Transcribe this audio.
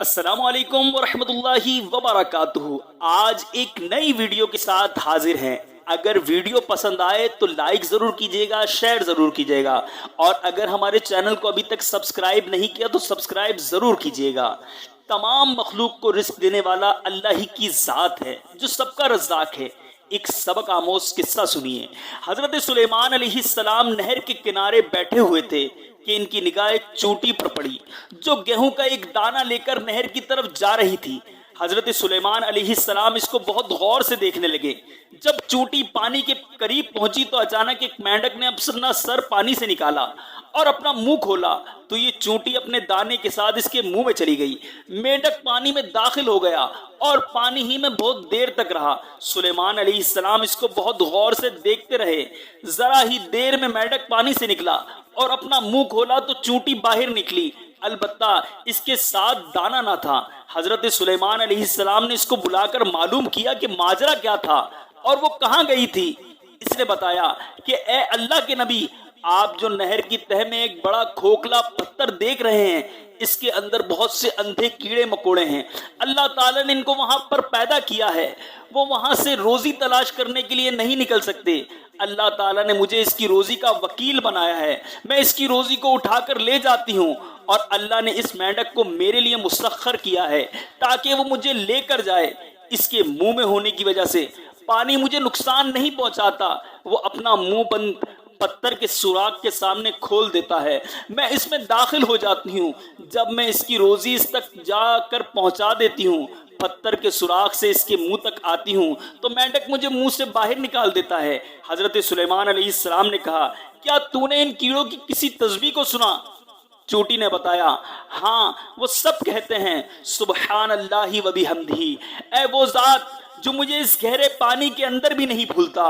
السلام علیکم ورحمۃ اللہ وبرکاتہ۔ آج ایک نئی ویڈیو کے ساتھ حاضر ہیں۔ اگر ویڈیو پسند آئے تو لائک ضرور کیجیے گا، شیئر ضرور کیجیے گا، اور اگر ہمارے چینل کو ابھی تک سبسکرائب نہیں کیا تو سبسکرائب ضرور کیجیے گا۔ تمام مخلوق کو رزق دینے والا اللہ ہی کی ذات ہے جو سب کا رزاق ہے۔ ایک سبق آموز قصہ سنیے۔ حضرت سلیمان علیہ السلام نہر کے کنارے بیٹھے ہوئے تھے کہ ان کی نگاہ ایک چونٹی پر پڑی جو گیہوں کا ایک دانہ لے کر نہر کی طرف جا رہی تھی۔ حضرت سلیمان علیہ السلام اس کو بہت غور سے دیکھنے لگے۔ جب چونٹی پانی کے قریب پہنچی تو اچانک ایک مینڈک نے اپنا سر پانی سے نکالا اور اپنا منہ کھولا تو یہ چونٹی اپنے دانے کے ساتھ اس کے منہ میں چلی گئی۔ مینڈک پانی میں داخل ہو گیا اور پانی ہی میں بہت دیر تک رہا۔ سلیمان علیہ السلام اس کو بہت غور سے دیکھتے رہے۔ ذرا ہی دیر میں مینڈک پانی سے نکلا اور اپنا منہ کھولا تو چونٹی باہر نکلی، البتہ اس کے ساتھ دانہ نہ تھا۔ حضرت سلیمان علیہ السلام نے اس کو بلا کر معلوم کیا کہ ماجرا کیا تھا اور وہ کہاں گئی تھی۔ اس نے بتایا کہ اے اللہ کے نبی، آپ جو نہر کی تہہ میں ایک بڑا کھوکھلا پتھر دیکھ رہے ہیں، اس کے اندر بہت سے اندھے کیڑے مکوڑے ہیں۔ اللہ تعالیٰ نے ان کو وہاں پر پیدا کیا ہے، وہ وہاں سے روزی تلاش کرنے کے لیے نہیں نکل سکتے۔ اللہ تعالیٰ نے مجھے اس کی روزی کا وکیل بنایا ہے، میں اس کی روزی کو اٹھا کر لے جاتی ہوں، اور اللہ نے اس مینڈک کو میرے لیے مسخر کیا ہے تاکہ وہ مجھے لے کر جائے۔ اس کے منہ میں ہونے کی وجہ سے پانی مجھے نقصان نہیں پہنچاتا، وہ اپنا منہ بند پتھر کے سوراخ کے سامنے کھول دیتا ہے، میں اس میں داخل ہو جاتی ہوں۔ جب میں اس کی روزی اس تک جا کر پہنچا دیتی ہوں، پتھر کے سوراخ سے اس کے منہ تک آتی ہوں تو مینڈک مجھے منہ سے باہر نکال دیتا ہے۔ حضرت سلیمان علیہ السلام نے کہا، کیا تو نے ان کیڑوں کی کسی تسبیح کو سنا؟ چونٹی نے بتایا، ہاں، وہ سب کہتے ہیں سبحان اللہ و بحمدہ، اے وہ ذات جو مجھے اس گہرے پانی کے اندر بھی نہیں بھولتا۔